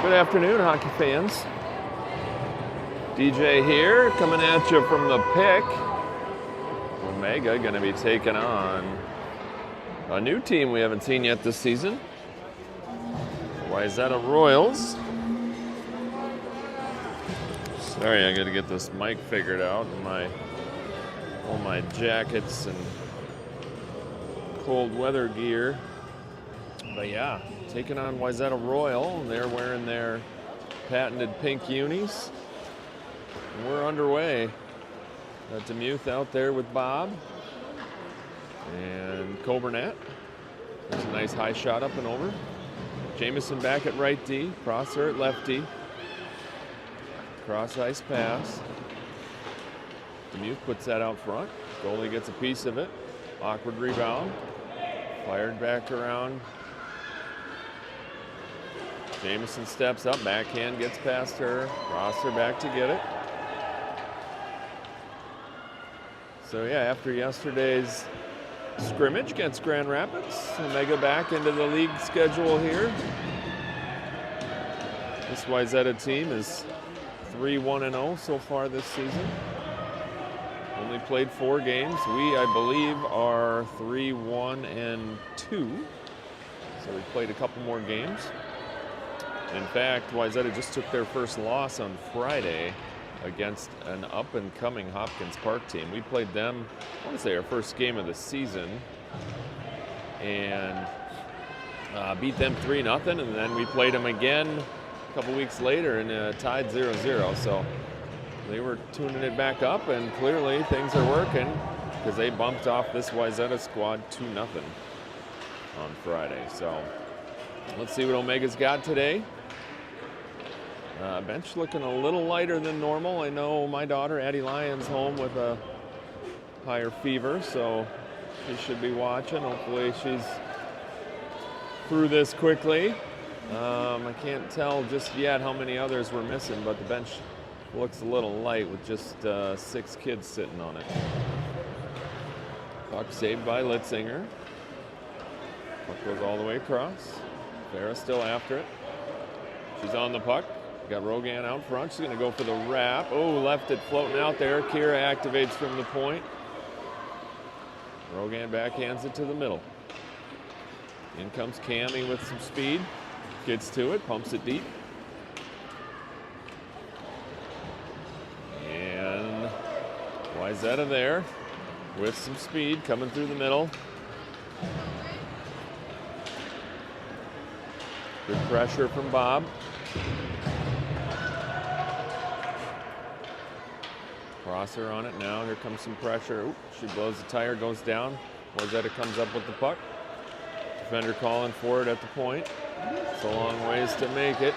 Good afternoon, hockey fans. DJ here, coming at you from the pick. OMGHA going to be taking on a new team we haven't seen yet this season. Wayzata Royals. Sorry, I got to get this mic figured out. All my jackets and cold weather gear. But yeah, taking on Wayzata Royal. They're wearing their patented pink unis. And we're underway. Got Plymouth out there with Bob and Coburnett. There's a nice high shot up and over. Jameson back at right D, Prosser at left D. Cross ice pass. Plymouth puts that out front. Goalie gets a piece of it. Awkward rebound. Fired back around. Jameson steps up, backhand gets past her. Prosser back to get it. So yeah, after yesterday's scrimmage against Grand Rapids, OMGHA back into the league schedule here. This Wayzata team is 3-1-0 so far this season. Only played 4 games. We, I believe, are 3-1-2. So we played a couple more games. In fact, Wayzata just took their first loss on Friday against an up-and-coming Hopkins Park team. We played them, I want to say, our first game of the season, and beat them 3-0, and then we played them again a couple weeks later and tied 0-0. So they were tuning it back up, and clearly things are working because they bumped off this Wayzata squad 2-0 on Friday. So let's see what OMGHA's got today. Bench looking a little lighter than normal. I know my daughter, Addie Lyons, home with a higher fever, so she should be watching. Hopefully she's through this quickly. I can't tell just yet how many others we're missing, but the bench looks a little light with just 6 kids sitting on it. Puck saved by Litzinger. Puck goes all the way across. Farah still after it. She's on the puck. Got Rogan out front. She's going to go for the wrap. Oh, left it floating out there. Kira activates from the point. Rogan backhands it to the middle. In comes Cammy with some speed. Gets to it, pumps it deep. And Wayzata there with some speed coming through the middle. Good pressure from Bob. Prosser on it now. Here comes some pressure. Oop, she blows the tire, goes down. Wayzata comes up with the puck. Defender calling for it at the point. It's a long ways to make it.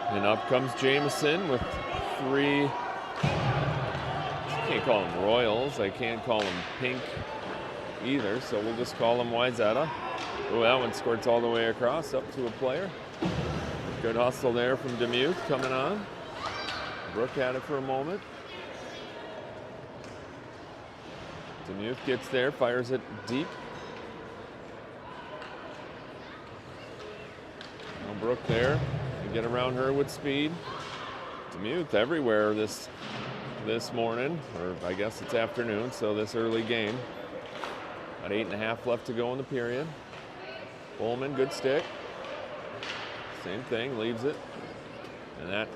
And up comes Jameson with 3. I can't call them Royals. I can't call them pink either. So we'll just call them Wayzata. Oh, that one squirts all the way across up to a player. Good hustle there from Demuth coming on. Brooke had it for a moment. Demuth gets there, fires it deep. Now Brooke there. You get around her with speed. Demuth everywhere this morning, or I guess it's afternoon, so this early game. About 8.5 left to go in the period. Bowman, good stick. Same thing, leaves it. And that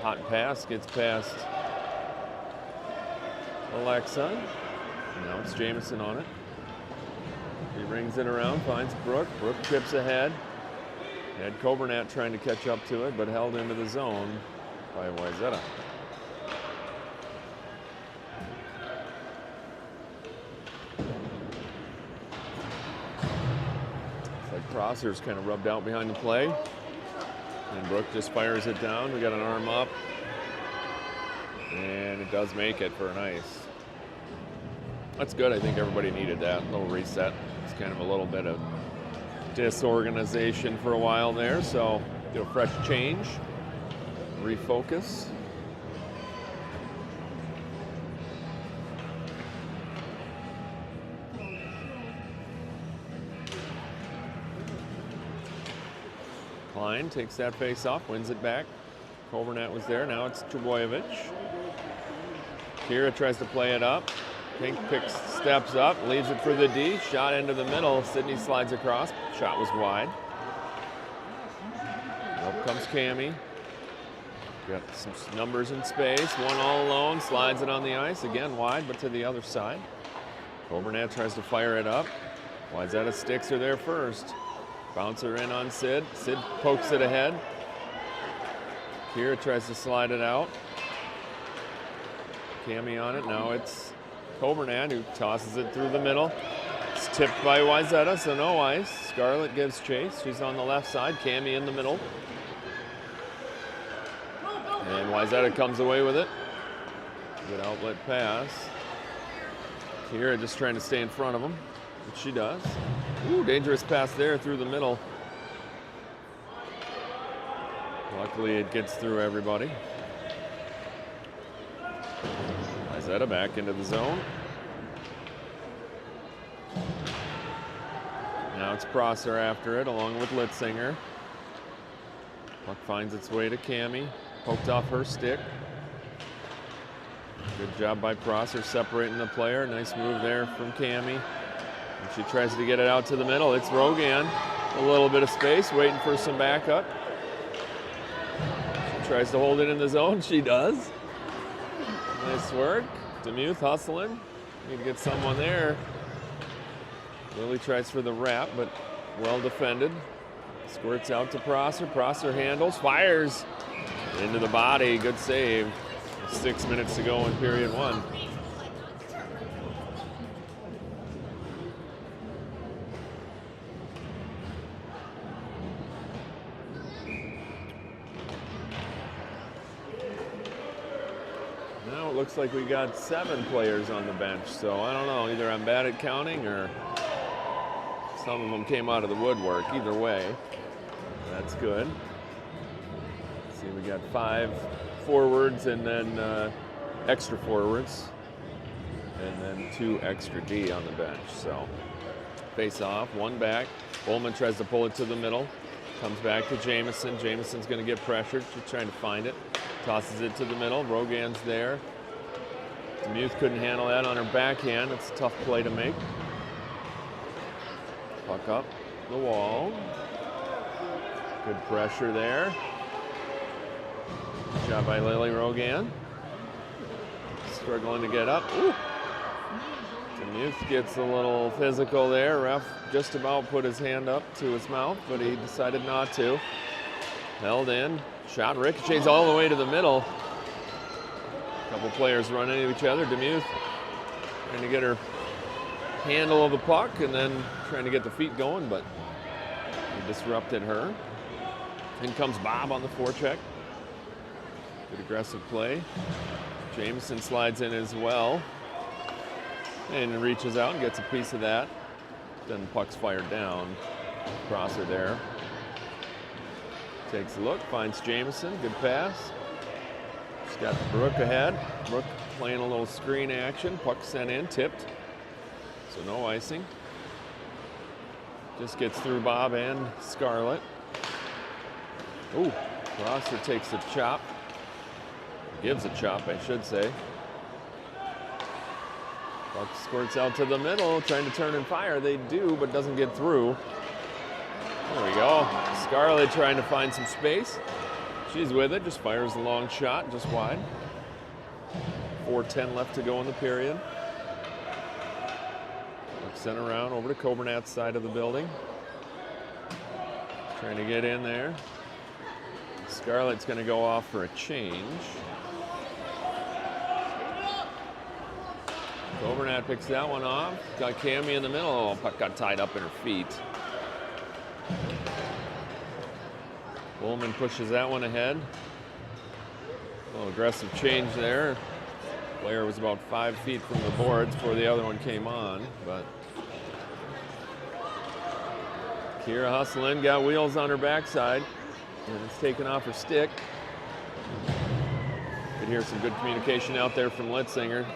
hot pass gets past Alexa. And now it's Jameson on it. He rings it around, finds Brooke. Brooke trips ahead. Had Coburnett trying to catch up to it, but held into the zone by Wayzata. It's like Prosser's kind of rubbed out behind the play. And Brooke just fires it down. We got an arm up. And it does make it for an ice. That's good. I think everybody needed that little reset. It's kind of a little bit of disorganization for a while there. So do a fresh change, refocus. Klein takes that face off, wins it back. Coburnett was there, now it's Trebojevic. Kira tries to play it up. Pink steps up, leaves it for the D. Shot into the middle. Sydney slides across. Shot was wide. Up comes Cammie. Got some numbers in space. One all alone. Slides it on the ice. Again wide, but to the other side. Coburnett tries to fire it up. Wayzata sticks her there first. Bouncer in on Sid. Sid pokes it ahead. Kira tries to slide it out. Cammie on it. Now it's Coburnett who tosses it through the middle. It's tipped by Wayzata, so no ice. Scarlett gives chase. She's on the left side. Cammie in the middle. And Wayzata comes away with it. Good outlet pass. Kira just trying to stay in front of him, which she does. Ooh, dangerous pass there through the middle. Luckily it gets through everybody. Wayzata back into the zone. Now it's Prosser after it, along with Litzinger. Puck finds its way to Cammie. Poked off her stick. Good job by Prosser separating the player. Nice move there from Cammie. And she tries to get it out to the middle. It's Rogan. A little bit of space, waiting for some backup. She tries to hold it in the zone. She does. Nice work. Demuth hustling. Need to get someone there. Lily tries for the wrap, but well defended. Squirts out to Prosser. Prosser handles, fires into the body. Good save. 6 minutes to go in period one. Now it looks like we got 7 players on the bench, so I don't know, either I'm bad at counting or some of them came out of the woodwork. Either way, that's good. Let's see, we got 5 forwards and then extra forwards, and then 2 extra D on the bench. So face off, one back. Bowman tries to pull it to the middle. Comes back to Jamison. Jamison's going to get pressured. She's trying to find it. Tosses it to the middle. Rogan's there. Demuth couldn't handle that on her backhand. It's a tough play to make. Puck up the wall. Good pressure there. Good job by Lily Rogan. Struggling to get up. Ooh. Demuth gets a little physical there. Ref just about put his hand up to his mouth, but he decided not to. Held in. Shot ricochets all the way to the middle. A couple players running into each other. Demuth trying to get her handle of the puck and then trying to get the feet going, but he disrupted her. In comes Bob on the forecheck. Good aggressive play. Jameson slides in as well and reaches out and gets a piece of that. Then the puck's fired down. Prosser there. Takes a look, finds Jameson. Good pass. She's got Brooke ahead. Brooke playing a little screen action. Puck sent in, tipped. So no icing. Just gets through Bob and Scarlett. Ooh, Prosser takes a chop. Gives a chop, I should say. Puck squirts out to the middle, trying to turn and fire. They do, but doesn't get through. There we go. Scarlett trying to find some space. She's with it, just fires a long shot, just wide. 4:10 left to go in the period. Sent around over to Coburnett's side of the building. Trying to get in there. Scarlett's going to go off for a change. Coburnett picks that one off. Got Cammie in the middle. Oh, puck got tied up in her feet. Bowman pushes that one ahead. A little aggressive change there. Player was about 5 feet from the boards before the other one came on, but Kira hustling, got wheels on her backside, and it's taken off her stick. Could hear some good communication out there from Litzinger,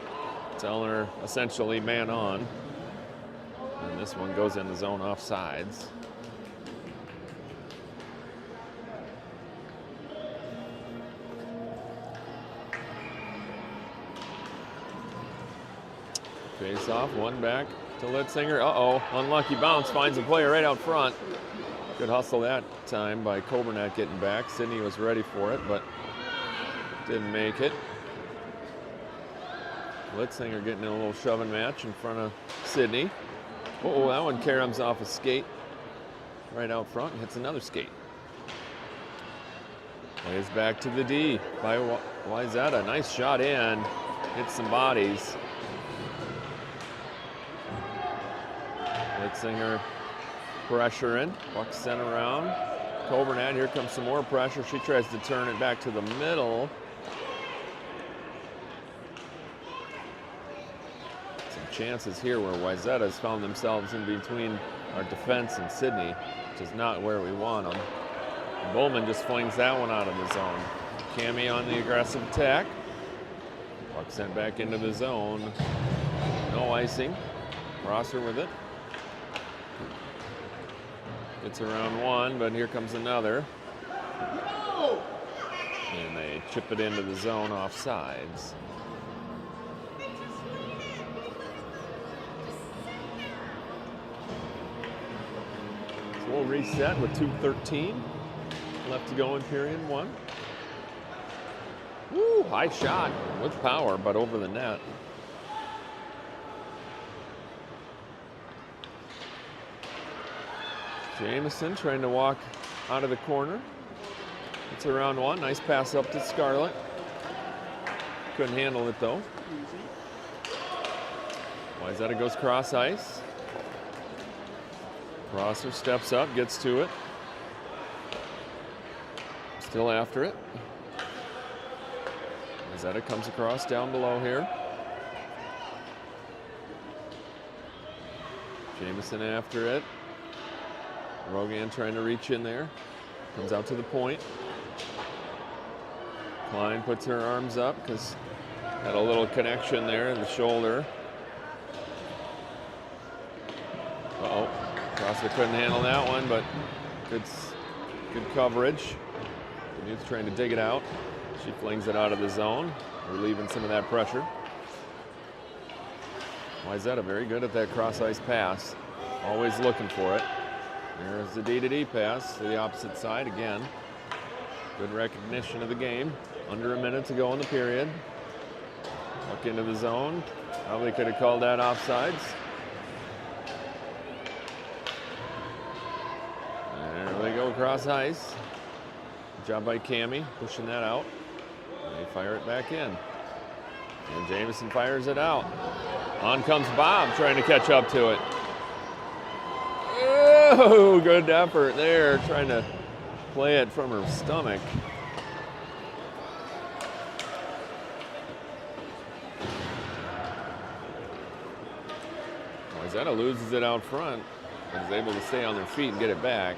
telling her essentially man on. And this one goes in the zone off sides. Face off, one back to Litzinger. Uh-oh, unlucky bounce, finds a player right out front. Good hustle that time by Coburnett getting back. Sidney was ready for it, but didn't make it. Litzinger getting in a little shoving match in front of Sidney. Oh, that one caroms off a skate right out front and hits another skate. Plays back to the D by Wayzata. Nice shot in. Hits some bodies. Litzinger pressuring. Buck sent around. Coburnett, here comes some more pressure. She tries to turn it back to the middle. Some chances here where Wayzata has found themselves in between our defense and Sidney, which is not where we want them. Bowman just flings that one out of the zone. Cami on the aggressive attack. Puck sent back into the zone. No icing. Rosser with it. Gets around one, but here comes another. And they chip it into the zone off sides. So we'll reset with 2:13 left to go in period one. Woo, high shot with power, but over the net. Jamison trying to walk out of the corner. It's around one. Nice pass up to Scarlett. Couldn't handle it though. Wayzata goes cross ice. Rosser steps up, gets to it. Still after it. Wayzata comes across down below here. Jamison after it. Rogan trying to reach in there. Comes out to the point. Klein puts her arms up because had a little connection there in the shoulder. Uh-oh. Rosser couldn't handle that one, but good coverage. He's trying to dig it out. She flings it out of the zone, relieving some of that pressure. Wayzata very good at that cross ice pass. Always looking for it. There's the D-to-D pass to the opposite side again. Good recognition of the game. Under a minute to go in the period. Puck into the zone. Probably could have called that offsides. There they go across ice. Good job by Cami pushing that out. And they fire it back in. And Jamison fires it out. On comes Bob trying to catch up to it. Oh, good effort there, trying to play it from her stomach. Wayzata loses it out front, but is able to stay on their feet and get it back.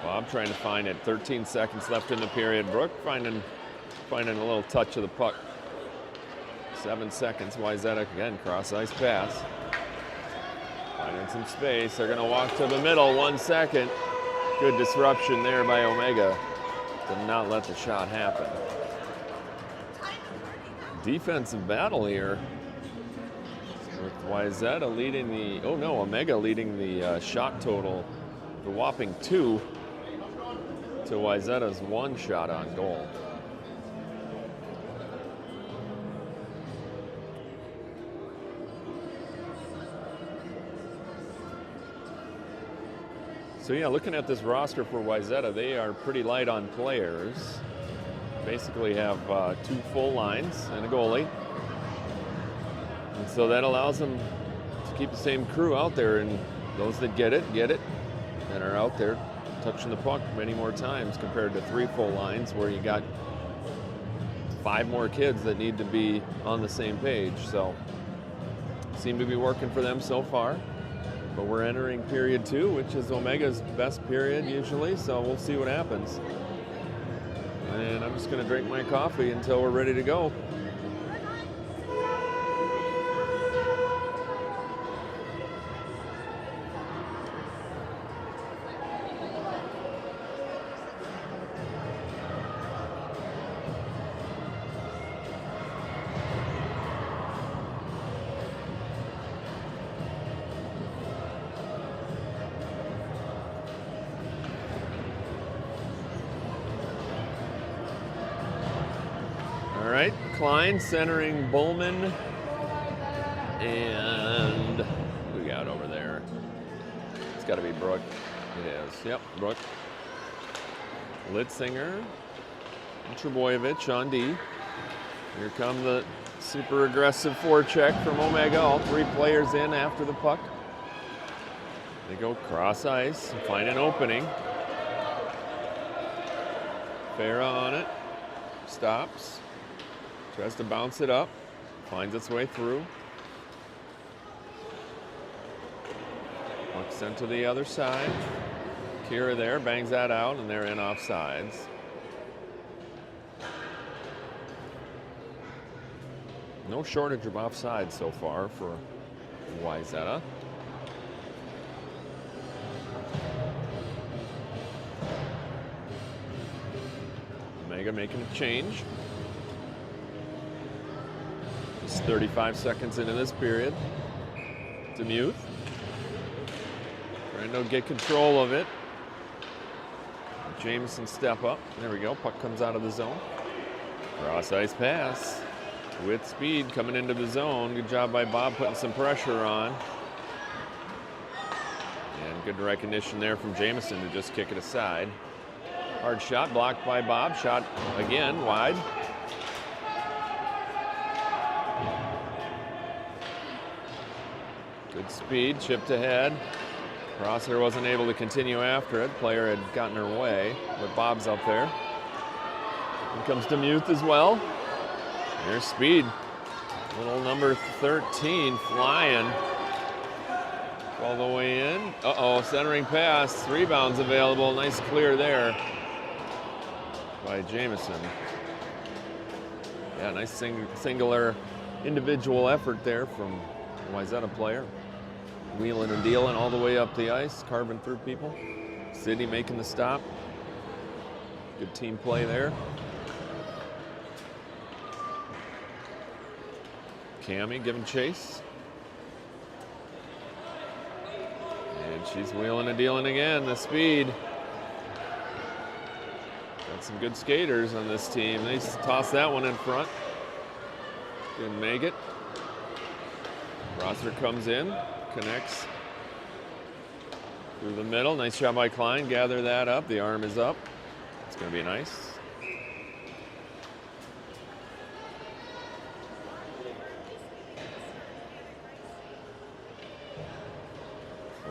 Bob trying to find it. 13 seconds left in the period. Brooke finding a little touch of the puck. 7 seconds. Wayzata again, cross ice pass. Finding some space. They're going to walk to the middle. 1 second. Good disruption there by Omega. Did not let the shot happen. Defensive battle here. With Wayzata leading the, Omega leading the shot total. The whopping 2 to Wayzata's 1 shot on goal. So yeah, looking at this roster for Wayzata, they are pretty light on players. Basically have 2 full lines and a goalie. And so that allows them to keep the same crew out there, and those that get it, and are out there touching the puck many more times compared to 3 full lines where you got 5 more kids that need to be on the same page. So seem to be working for them so far. But we're entering period 2, which is Omega's best period usually, so we'll see what happens. And I'm just going to drink my coffee until we're ready to go. Klein centering Bowman. And who we got over there? It's got to be Brooke. It is. Yep, Brooke. Litzinger. Trebojevic on D. Here come the super aggressive forecheck from Omega. All three players in after the puck. They go cross ice and find an opening. Farah on it. Stops. Tries to bounce it up. Finds its way through. Puck sent to the other side. Kira there bangs that out, and they're in offsides. No shortage of offsides so far for Wayzata. Omega making a change. Just 35 seconds into this period. Demuth. Trying to get control of it. Jameson step up. There we go. Puck comes out of the zone. Cross ice pass. With speed coming into the zone. Good job by Bob putting some pressure on. And good recognition there from Jameson to just kick it aside. Hard shot blocked by Bob. Shot again wide. Good speed, chipped ahead. Crosser wasn't able to continue after it. Player had gotten her way, but Bob's up there. Here comes Demuth as well. Here's speed. Little number 13 flying. All the way in. Uh-oh, centering pass. Rebounds available. Nice clear there by Jameson. Yeah, nice singular individual effort there from Wayzata player. Wheeling and dealing all the way up the ice, carving through people. Sydney making the stop. Good team play there. Cammie giving chase. And she's wheeling and dealing again, the speed. Got some good skaters on this team. They toss that one in front. Didn't make it. Rosser comes in, connects through the middle. Nice job by Klein, gather that up. The arm is up. It's gonna be nice.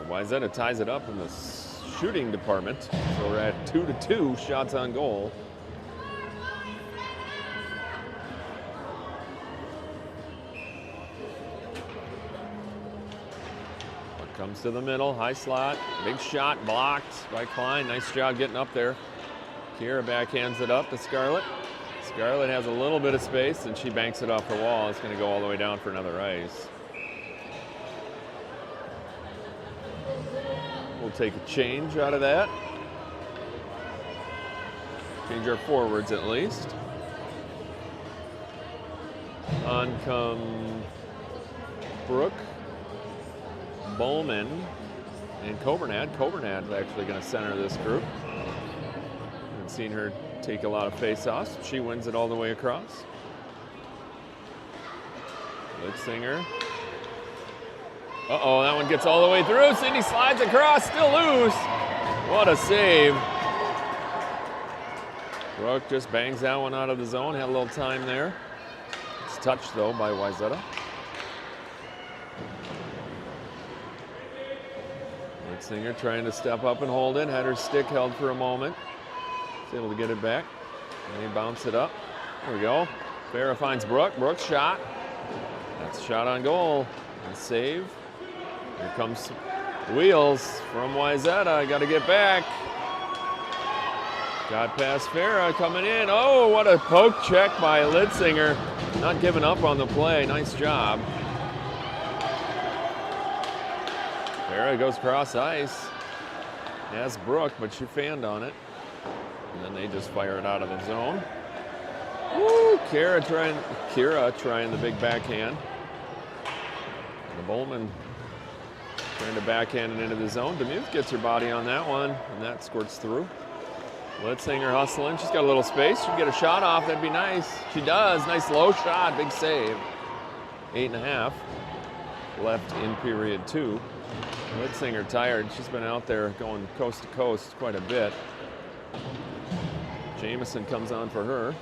Wayzata ties it up in the shooting department. So we're at 2-2 shots on goal. Puck comes to the middle, high slot, big shot blocked by Klein. Nice job getting up there. Kira backhands it up to Scarlett. Scarlett has a little bit of space and she banks it off the wall. It's going to go all the way down for another ice. We'll take a change out of that. Change our forwards at least. On come Brooke, Bowman, and Coburnad. Coburnad's actually going to center this group. Haven't seen her take a lot of face-offs. She wins it all the way across. Litzinger. Uh-oh, that one gets all the way through. Sydney slides across, still loose. What a save. Brooke just bangs that one out of the zone. Had a little time there. It's touched, though, by Wayzata. Litzinger trying to step up and hold it. Had her stick held for a moment. Was able to get it back. And they bounce it up. There we go. Farah finds Brooke. Brooke's shot. That's a shot on goal. And save. Here comes Wheels from Wayzata. Got to get back. Got past Farah coming in. Oh, what a poke check by Litzinger. Not giving up on the play. Nice job. Farah goes cross ice. Has Brooke, but she fanned on it. And then they just fire it out of the zone. Woo! Kira trying the big backhand. And the Bowman trying to backhand it into the zone. Demuth gets her body on that one, and that squirts through. Litzinger hustling. She's got a little space. She can get a shot off. That'd be nice. She does. Nice low shot. Big save. 8.5 left in period 2. Litzinger tired. She's been out there going coast to coast quite a bit. Jamison comes on for her.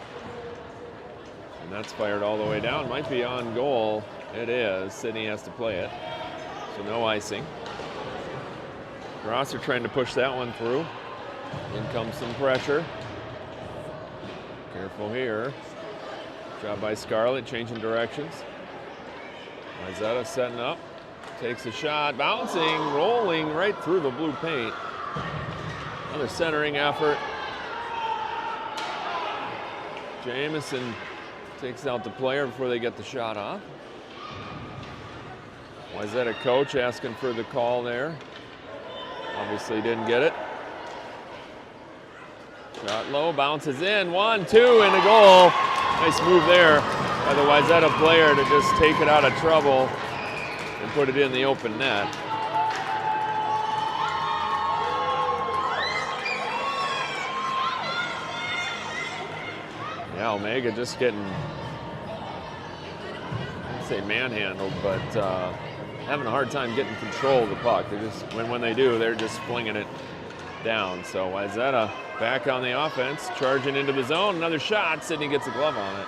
And that's fired all the way down. Might be on goal. It is. Sydney has to play it. So no icing. Grosser trying to push that one through. In comes some pressure. Careful here. Job by Scarlett, changing directions. Wayzata setting up. Takes a shot, bouncing, rolling right through the blue paint. Another centering effort. Jamison takes out the player before they get the shot off. Wayzata coach asking for the call there. Obviously didn't get it. Shot low, bounces in, 1, 2, and a goal. Nice move there by the Wayzata player to just take it out of trouble and put it in the open net. Yeah, Omega just getting, I'd say manhandled, but having a hard time getting control of the puck. They just, when they do, they're just flinging it down. So Wayzata back on the offense, charging into the zone. Another shot. Sydney gets a glove on it.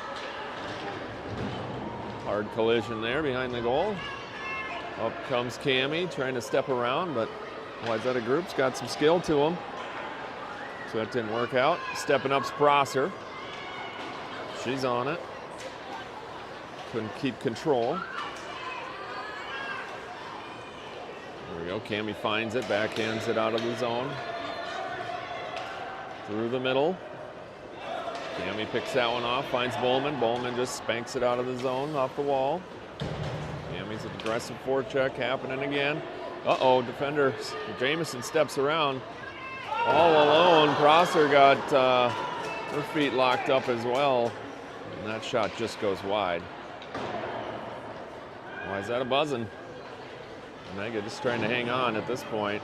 Hard collision there behind the goal. Up comes Cammie trying to step around, but Wayzata group's got some skill to them. So that didn't work out. Stepping up's Prosser. She's on it. Couldn't keep control. There we go. Cammie finds it, backhands it out of the zone. Through the middle. Cammie picks that one off, finds Bowman. Bowman just spanks it out of the zone, off the wall. Cammie's aggressive forecheck happening again. Uh-oh, defender Jamison steps around. All alone, Prosser got her feet locked up as well. And that shot just goes wide. Why is that a buzzing? Omega just trying to hang on at this point.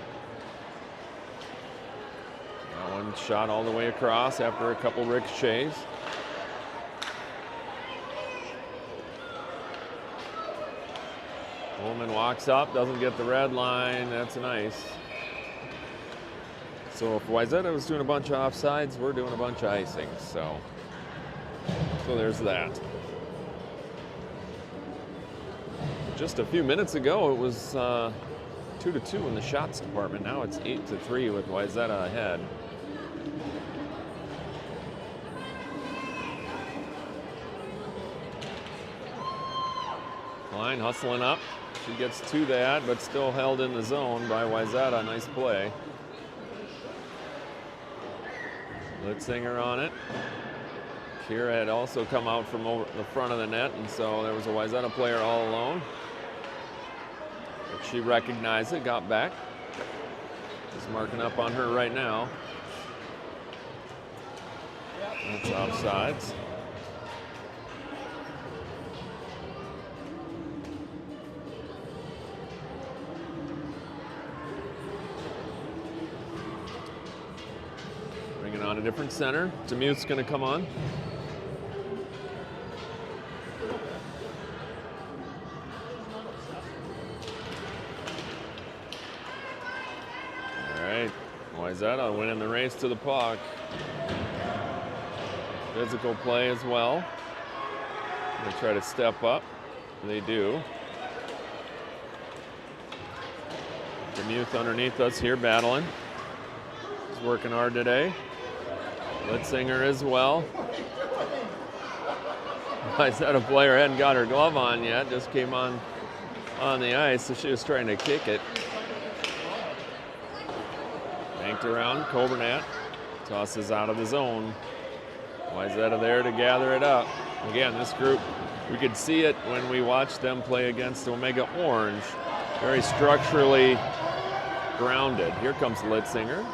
That one shot all the way across after a couple ricochets. Bowman walks up, doesn't get the red line. That's nice. So if Wayzata was doing a bunch of offsides, we're doing a bunch of icing. So there's that. Just a few minutes ago, it was 2-2 in the shots department. Now it's 8-3 with Wayzata ahead. Klein hustling up. She gets to that, but still held in the zone by Wayzata. Nice play. Litzinger on it. Kira had also come out from over the front of the net, and so there was a Wayzata player all alone. But she recognized it, got back. Just marking up on her right now. That's offsides. Bringing on a different center. Demuth's going to come on. Wayzata winning the race to the puck. Physical play as well. They try to step up. They do. Demuth underneath us here battling. He's working hard today. Litzinger as well. Wayzata player hadn't got her glove on yet. Just came on the ice, so she was trying to kick it. Banked around, Coburnat tosses out of the zone. Wayzata there to gather it up. Again, this group, we could see it when we watched them play against Omega Orange. Very structurally grounded. Here comes Litzinger.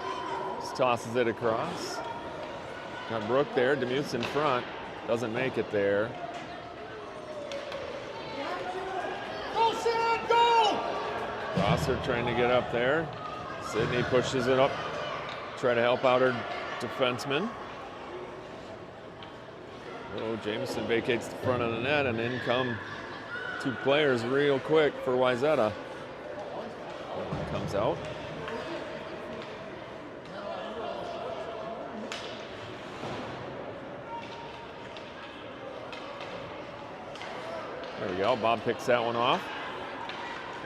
Just tosses it across. Got Brooke there, Demuth's in front. Doesn't make it there. Go, Sam, go! Prosser trying to get up there. Sydney pushes it up, try to help out her defenseman. Oh, Jameson vacates the front of the net, and in come 2 players real quick for Wayzata. One comes out. There we go. Bob picks that one off.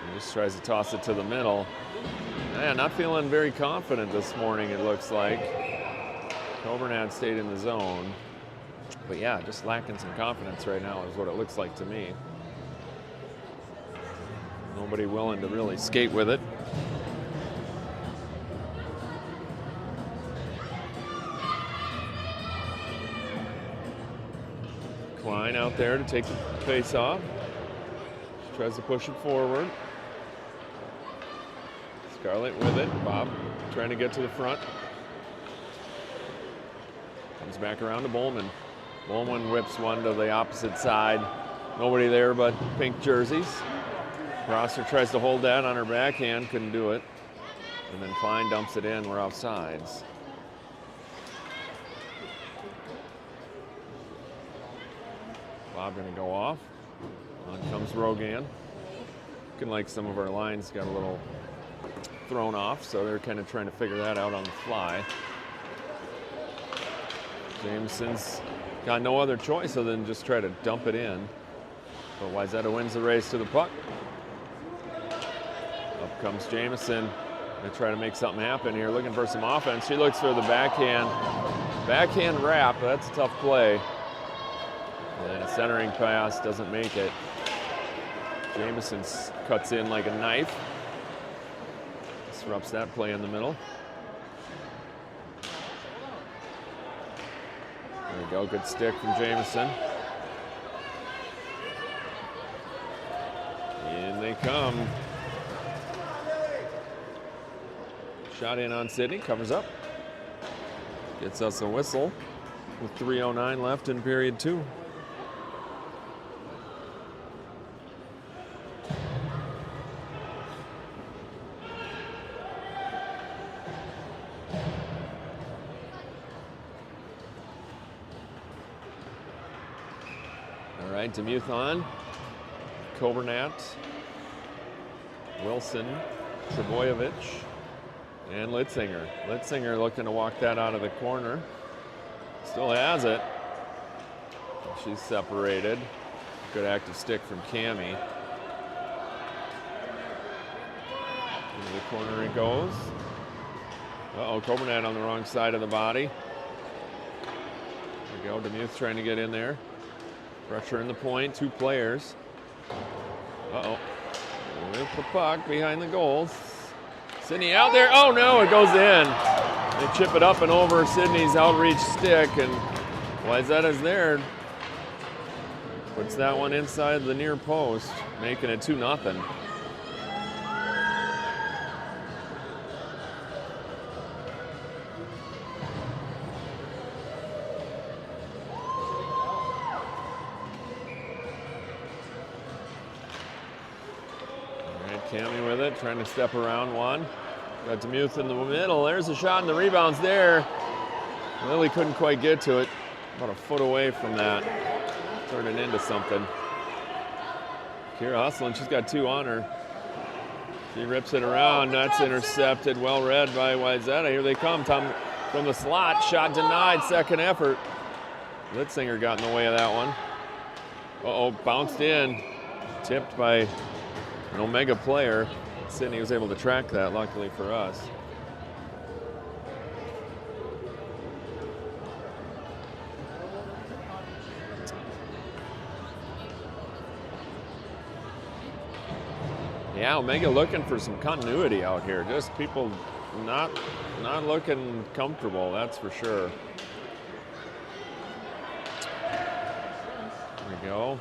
And just tries to toss it to the middle. Man, not feeling very confident this morning, it looks like. Coburnad stayed in the zone. But yeah, just lacking some confidence right now is what it looks like to me. Nobody willing to really skate with it. Klein out there to take the face off. Tries to push it forward. Scarlett with it. Bob trying to get to the front. Comes back around to Bowman. Bowman whips one to the opposite side. Nobody there but pink jerseys. Rosser tries to hold that on her backhand, couldn't do it. And then Klein dumps it in, we're offsides. Bob gonna go off. On comes Rogan. Looking like some of our lines got a little thrown off, so they're kind of trying to figure that out on the fly. Jameson's got no other choice other than just try to dump it in. But Wayzata wins the race to the puck. Up comes Jameson. They try to make something happen here, looking for some offense. She looks for the backhand wrap. That's a tough play. And a centering pass doesn't make it. Jameson cuts in like a knife. Disrupts that play in the middle. There we go, good stick from Jameson. In they come. Shot in on Sydney, covers up. Gets us a whistle with 3:09 left in period 2. All right, Demuth on. Coburnat, Wilson, Trebojevic, and Litzinger. Litzinger looking to walk that out of the corner. Still has it. She's separated. Good active stick from Cammie. Into the corner it goes. Uh-oh, Coburnat on the wrong side of the body. There we go, Demuth trying to get in there. Pressure in the point, 2 players. Uh-oh. With the puck behind the goals. Sydney out there. Oh no, it goes in. They chip it up and over Sydney's outreach stick, and Wayzata's there. Puts that one inside the near post, making it 2-0. Cammie with it, trying to step around one. Got Demuth in the middle. There's a shot and the rebound's there. Lily couldn't quite get to it. About a foot away from that. Turning into something. Kira hustling, she's got 2 on her. She rips it around, that's intercepted. Well read by Wayzata. Here they come, Tom from the slot. Shot denied, second effort. Litzinger got in the way of that one. Uh-oh, bounced in. Tipped by an Omega player. Sydney was able to track that, luckily for us. Yeah, Omega looking for some continuity out here. Just people not looking comfortable, that's for sure. There we go.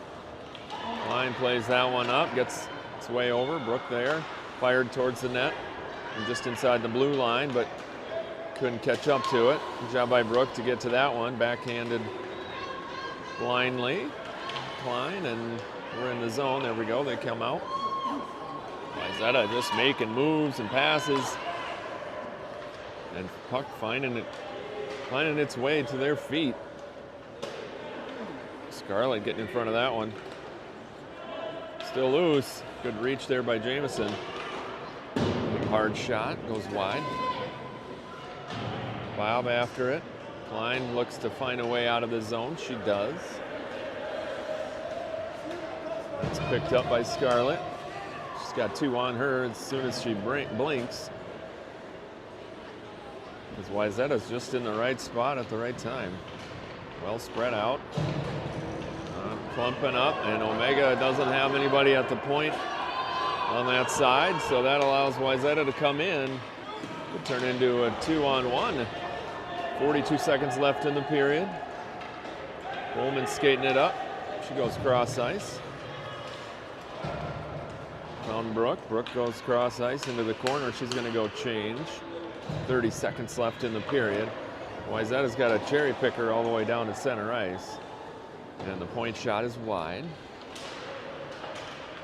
Line plays that one up, gets its way over. Brooke there, fired towards the net, and just inside the blue line, but couldn't catch up to it. Good job by Brooke to get to that one. Backhanded blindly. Klein, and we're in the zone. There we go, they come out. Wayzata just making moves and passes. And puck finding finding its way to their feet. Scarlett getting in front of that one. Still loose. Good reach there by Jamison. Big hard shot, goes wide. Bob after it. Klein looks to find a way out of the zone. She does. It's picked up by Scarlett. She's got 2 on her as soon as she blinks. Because Wayzata's just in the right spot at the right time. Well spread out. Clumping up, and OMGHA doesn't have anybody at the point on that side, so that allows Wayzata to come in. Could turn into a 2-on-1. 42 seconds left in the period. Bowman skating it up. She goes cross ice. Found Brooke. Brooke goes cross ice into the corner. She's going to go change. 30 seconds left in the period. Wayzata's got a cherry picker all the way down to center ice. And the point shot is wide.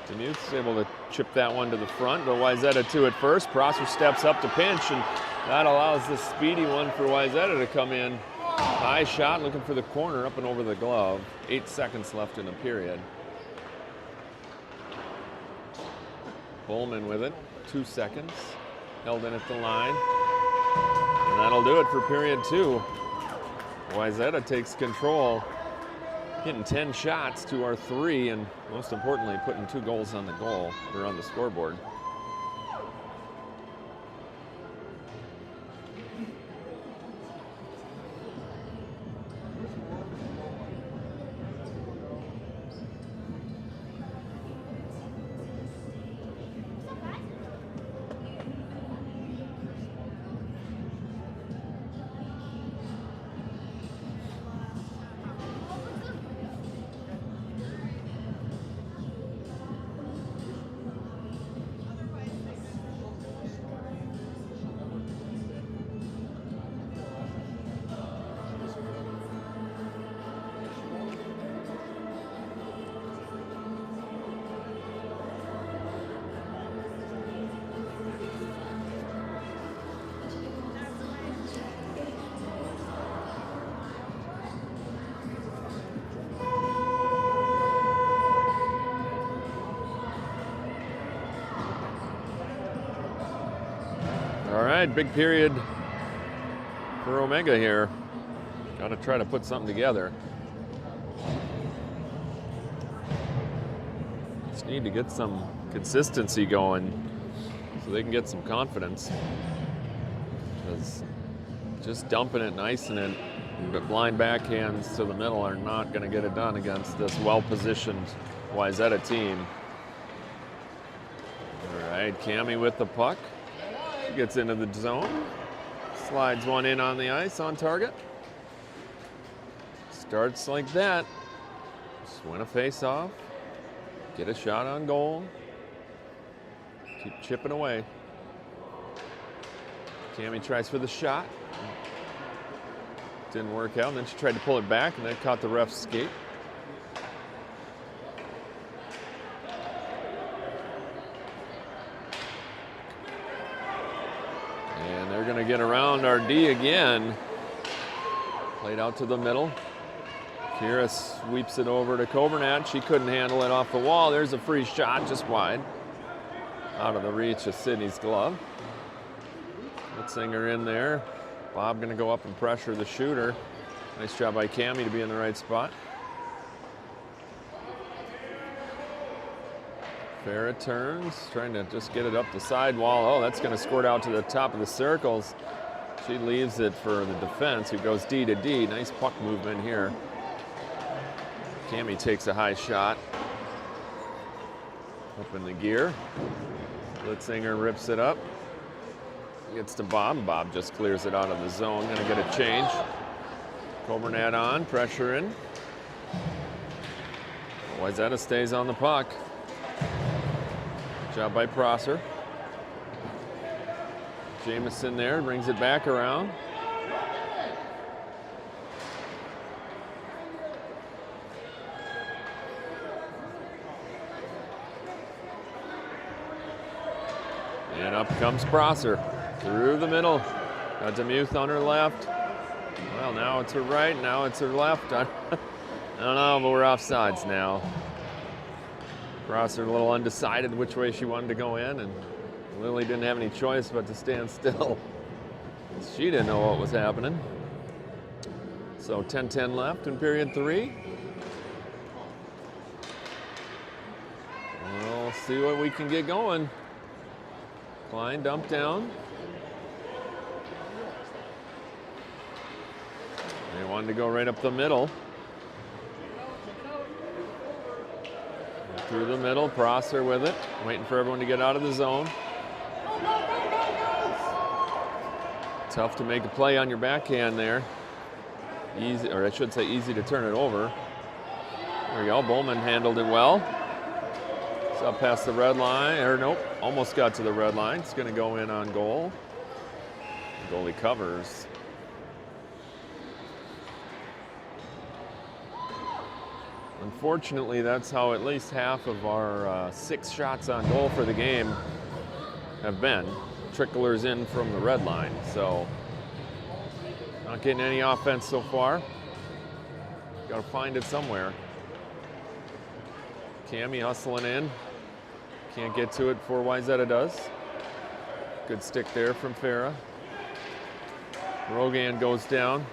Demuth's able to chip that one to the front, but Wayzata 2 at first. Prosser steps up to pinch, and that allows the speedy one for Wayzata to come in. High shot, looking for the corner, up and over the glove. 8 seconds left in the period. Bowman with it, 2 seconds. Held in at the line. And that'll do it for period 2. Wayzata takes control. Hitting 10 shots to our 3, and most importantly, putting 2 goals on the goal or on the scoreboard. All right, big period for OMGHA here. Got to try to put something together. Just need to get some consistency going so they can get some confidence. Because just dumping it and icing it, but blind backhands to the middle are not going to get it done against this well-positioned Wayzata team. All right, Cammie with the puck. She gets into the zone. Slides one in on the ice on target. Starts like that. Just win a face-off. Get a shot on goal. Keep chipping away. Cammie tries for the shot. Didn't work out, and then she tried to pull it back, and that caught the ref's skate. And they're going to get around our D again. Played out to the middle. Kira sweeps it over to Coburnat. She couldn't handle it off the wall. There's a free shot, just wide. Out of the reach of Sydney's glove. Litzinger in there. Bob going to go up and pressure the shooter. Nice job by Cammie to be in the right spot. Farah turns, trying to just get it up the sidewall. Oh, that's going to squirt out to the top of the circles. She leaves it for the defense, who goes D to D. Nice puck movement here. Cammie takes a high shot. Up in the gear. Litzinger rips it up. Gets to Bob. Bob just clears it out of the zone. Gonna get a change. Coburnat on, pressure in. Wayzata stays on the puck. Good job by Prosser. Jamison there, brings it back around. And up comes Prosser. Through the middle. Got Demuth on her left. Well, now it's her right, now it's her left. I don't know, but we're offsides now. Prosser a little undecided which way she wanted to go in, and Lily didn't have any choice but to stand still. She didn't know what was happening. So 10-10 left in period 3. We'll see what we can get going. Klein dump down. They wanted to go right up the middle. Through the middle, Prosser with it, waiting for everyone to get out of the zone. Tough to make a play on your backhand there. Easy, or I should say easy to turn it over. There we go, Bowman handled it well. It's up past the red line, or nope, almost got to the red line. It's gonna go in on goal. The goalie covers. Unfortunately, that's how at least half of our 6 shots on goal for the game have been. Tricklers in from the red line, so not getting any offense so far. Got to find it somewhere. Cammy hustling in. Can't get to it before Wayzata does. Good stick there from Farah. Rogan goes down.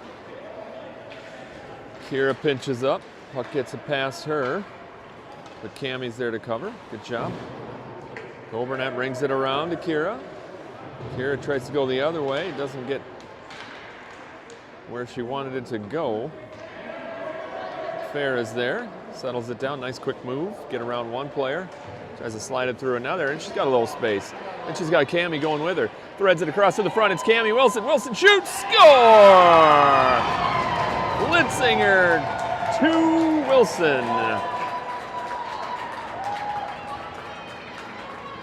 Kira pinches up. Puck gets it past her, but Cammy's there to cover. Good job. Overnet brings it around to Kira. Kira tries to go the other way. Doesn't get where she wanted it to go. Fair is there. Settles it down. Nice quick move. Get around one player. Tries to slide it through another, and she's got a little space. And she's got Cammy going with her. Threads it across to the front. It's Cammy Wilson. Wilson shoots. Score! Litzinger to Wilson.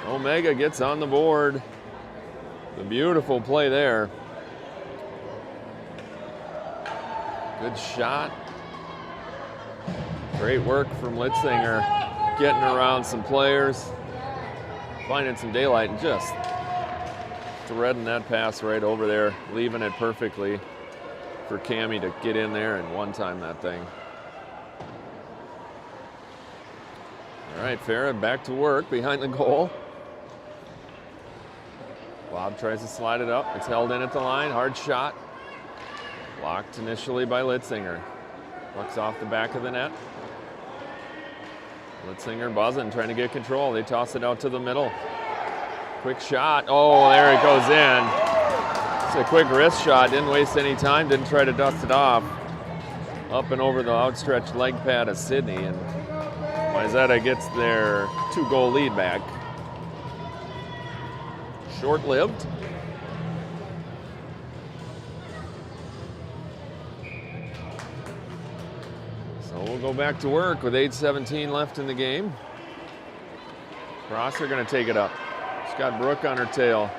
Omega gets on the board. The beautiful play there. Good shot. Great work from Litzinger. Getting around some players. Finding some daylight and just threading that pass right over there. Leaving it perfectly for Cammy to get in there and one-time that thing. All right, Farah back to work behind the goal. Bob tries to slide it up. It's held in at the line. Hard shot. Blocked initially by Litzinger. Puck's off the back of the net. Litzinger buzzing, trying to get control. They toss it out to the middle. Quick shot. Oh, there it goes in. It's a quick wrist shot. Didn't waste any time. Didn't try to dust it off. Up and over the outstretched leg pad of Sydney. And Wayzata gets their 2-goal lead back. Short-lived. So we'll go back to work with 8:17 left in the game. Prosser gonna take it up. She's got Brooke on her tail.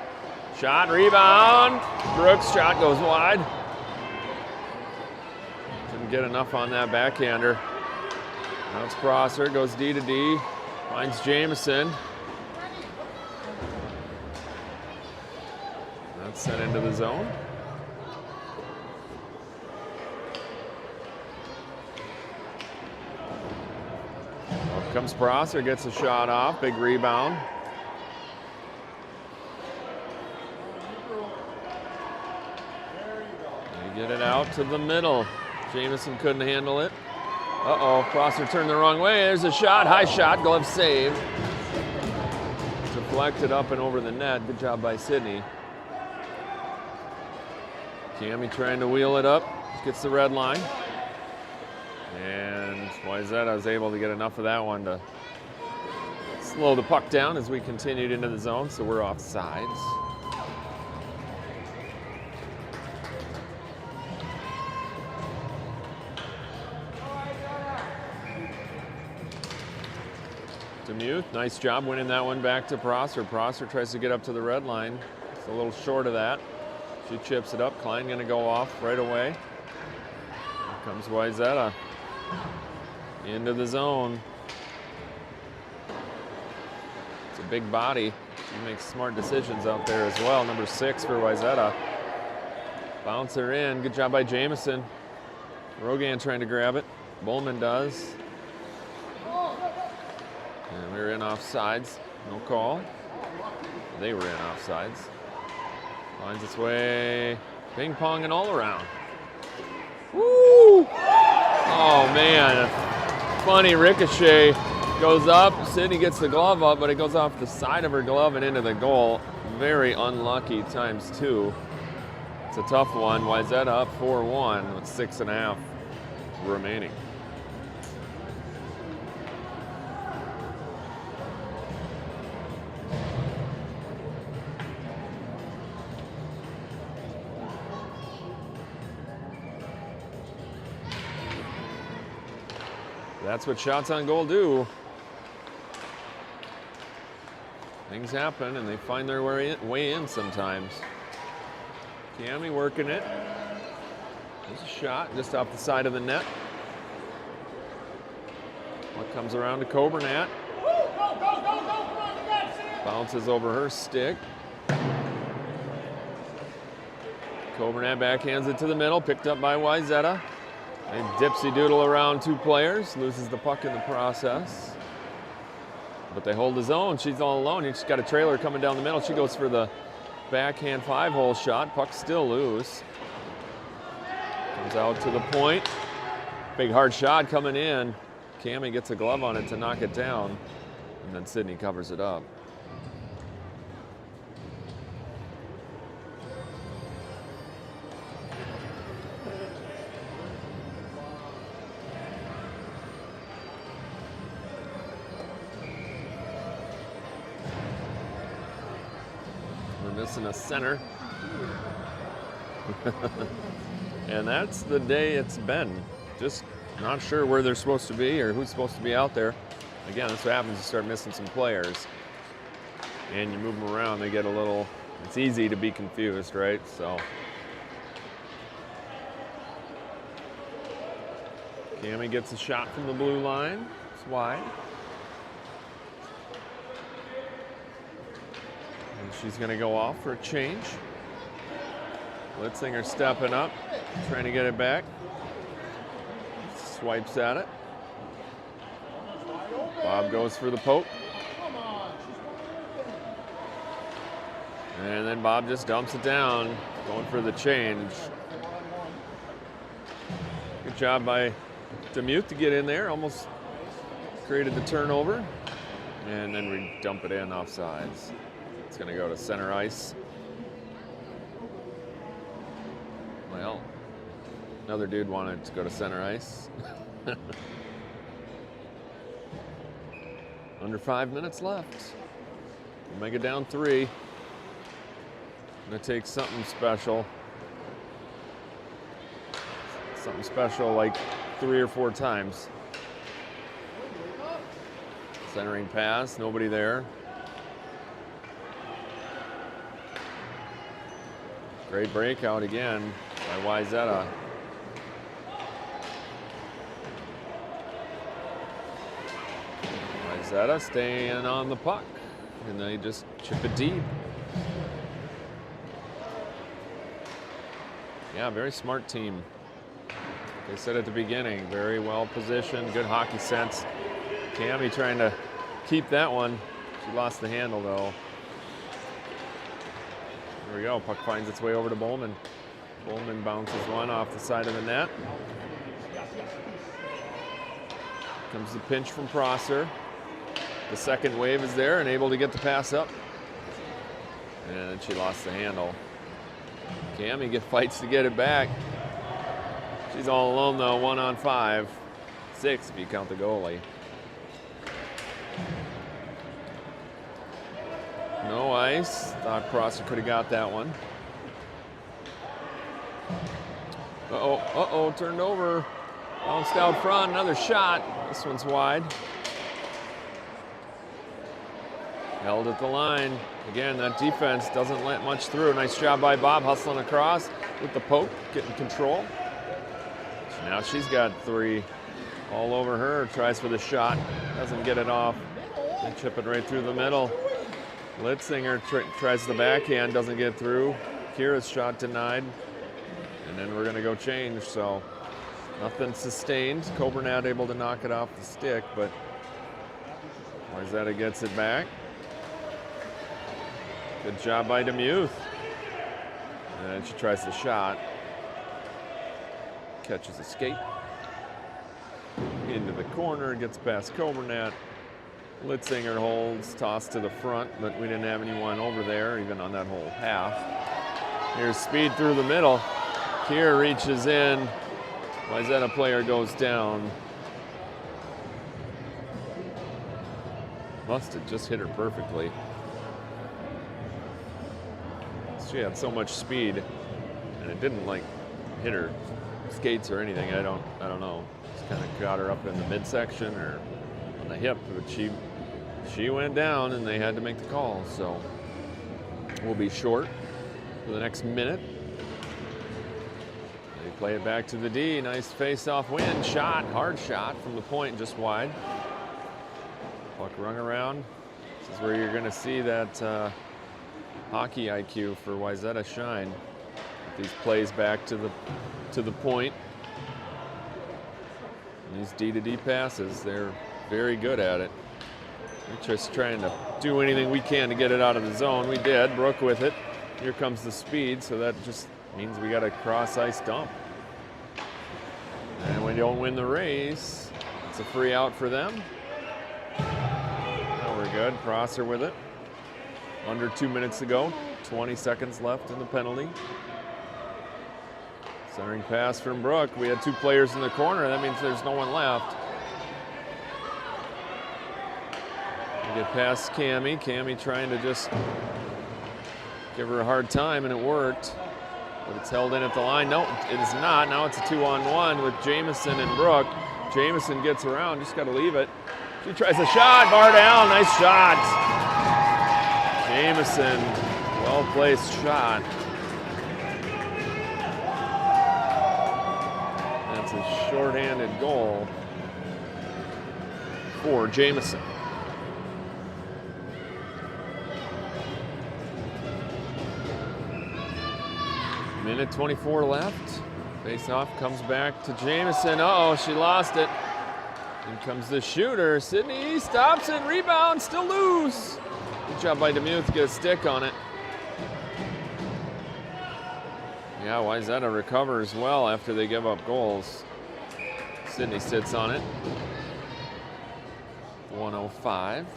Shot, rebound. Brooks' shot goes wide. Didn't get enough on that backhander. Now it's Prosser, goes D to D. Finds Jameson. That's sent into the zone. Up comes Prosser, gets a shot off, big rebound. They get it out to the middle. Jameson couldn't handle it. Uh-oh, Prosser turned the wrong way. There's a shot, high shot, glove save. Deflected up and over the net. Good job by Sydney. Cammy trying to wheel it up, gets the red line. And Wayzata is able to get enough of that one to slow the puck down as we continued into the zone, so we're off sides. Demuth, nice job winning that one back to Prosser. Prosser tries to get up to the red line. It's a little short of that. She chips it up. Klein gonna go off right away. Here comes Wayzata into the zone. It's a big body. She makes smart decisions out there as well. Number 6 for Wayzata. Bouncer in. Good job by Jamison. Rogan trying to grab it. Bowman does. And we were in offsides. No call. They were in offsides. Finds its way. Ping ponging all around. Woo! Oh man. Funny ricochet. Goes up. Sydney gets the glove up, but it goes off the side of her glove and into the goal. Very unlucky times 2. It's a tough one. Wayzata up 4-1 with 6.5 remaining. That's what shots on goal do. Things happen and they find their way in sometimes. Cammy working it. There's a shot just off the side of the net. What comes around to Coburnat. Bounces over her stick. Coburnat backhands it to the middle, picked up by Wayzata. And dipsy doodle around 2 players, loses the puck in the process. But they hold his own. She's all alone. She's got a trailer coming down the middle. She goes for the backhand 5-hole shot. Puck still loose. Comes out to the point. Big hard shot coming in. Cammy gets a glove on it to knock it down. And then Sydney covers it up. Missing a center. And that's the day it's been. Just not sure where they're supposed to be or who's supposed to be out there. Again, that's what happens. You start missing some players and you move them around, they get a little, it's easy to be confused, right? So Cammy gets a shot from the blue line. It's wide. And she's going to go off for a change. Litzinger stepping up, trying to get it back. Swipes at it. Bob goes for the poke. And then Bob just dumps it down, going for the change. Good job by Demuth to get in there, almost created the turnover. And then we dump it in offsides. It's going to go to center ice. Well, another dude wanted to go to center ice. Under 5 minutes left. Omega down 3. Gonna take something special. Something special like 3 or 4 times. Centering pass, nobody there. Great breakout again by Wayzata. Wayzata staying on the puck, and they just chip it deep. Yeah, very smart team. They said at the beginning, very well positioned, good hockey sense. Cammy trying to keep that one. She lost the handle though. There we go, puck finds its way over to Bowman. Bowman bounces one off the side of the net. Comes the pinch from Prosser. The second wave is there and able to get the pass up. And then she lost the handle. Cammy fights to get it back. She's all alone though, 1 on 5. 6 if you count the goalie. No ice. Thought Prosser could have got that one. Uh-oh, turned over. Bounced out front, another shot. This one's wide. Held at the line. Again, that defense doesn't let much through. Nice job by Bob hustling across with the poke, getting control. So now she's got 3 all over her. Tries for the shot, doesn't get it off. They chip it right through the middle. Litzinger tries the backhand, doesn't get through. Kira's shot denied. and then we're going to go change. So nothing sustained. Coburnat able to knock it off the stick, but Wayzata gets it back. Good job by Demuth. And she tries the shot. Catches a skate. Into the corner, gets past Coburnat. Litzinger holds, toss to the front, but we didn't have anyone over there, even on that whole half. Here's speed through the middle. Kier reaches in. Wayzata player goes down. Must have just hit her perfectly. She had so much speed, and it didn't like hit her skates or anything. I don't know. Just kind of got her up in the midsection or on the hip, but she went down, and they had to make the call. So we'll be short for the next minute. They play it back to the D. Nice face-off win. Shot, hard shot from the point, just wide. Puck rung around. This is where you're going to see that hockey IQ for Wayzata shine. These plays back to the point. And these D-to-D passes, they're very good at it. We're just trying to do anything we can to get it out of the zone. We did. Brooke with it. Here comes the speed, so that just means we got a cross-ice dump. And when you don't win the race, it's a free out for them. Oh, we're good. Prosser with it. Under 2 minutes to go. 20 seconds left in the penalty. Centering pass from Brooke. We had two players in the corner. That means there's no one left. We get past Cammie. Cammie trying to just give her a hard time, and it worked. But it's held in at the line. No, it is not. Now it's a 2-on-1 with Jamison and Brooke. Jamison gets around. Just got to leave it. She tries a shot. Bar down. Nice shot. Jamison, well-placed shot. That's a shorthanded goal for Jamison. Minute 24 left. Face-off comes back to Jamison. Uh-oh, she lost it. In comes the shooter. Sydney stops it. Rebound, still loose. Good job by Demuth to get a stick on it. Yeah, Wayzata recovers well after they give up goals. Sydney sits on it. 105.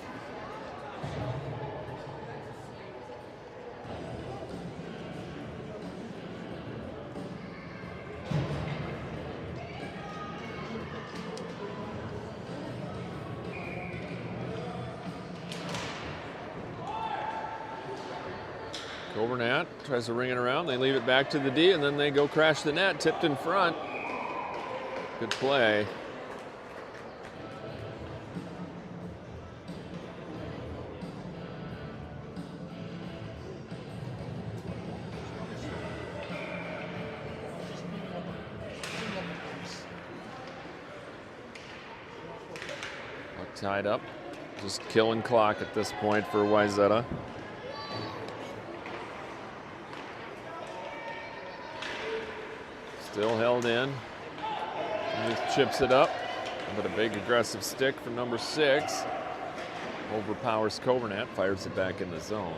Coburnat tries to ring it around. They leave it back to the D, and then they go crash the net. Tipped in front. Good play. Puck tied up. Just killing clock at this point for Wayzata. Still held in. Just chips it up. But a big aggressive stick from number 6. Overpowers Coburnat, fires it back in the zone.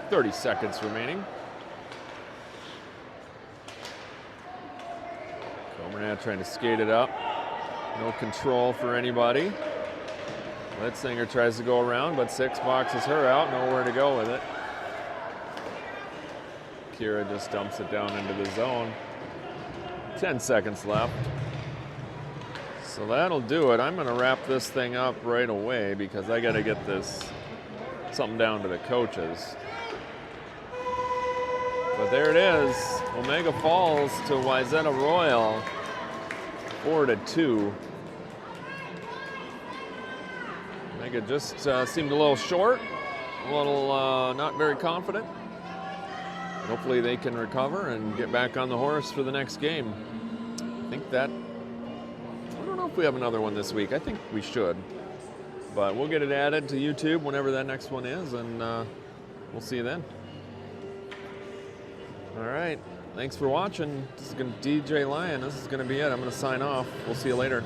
30 seconds remaining. Coburnat trying to skate it up. No control for anybody. Litzinger tries to go around, but 6 boxes her out. Nowhere to go with it. Kira just dumps it down into the zone. 10 seconds left. So that'll do it. I'm going to wrap this thing up right away because I got to get this something down to the coaches. But there it is. Omega falls to Wayzata Royal 4-2. Omega just seemed a little short, a little not very confident. Hopefully they can recover and get back on the horse for the next game. I think that, I don't know if we have another one this week. I think we should. But we'll get it added to YouTube whenever that next one is, and we'll see you then. All right. Thanks for watching. This is going to DJ Lion. This is going to be it. I'm going to sign off. We'll see you later.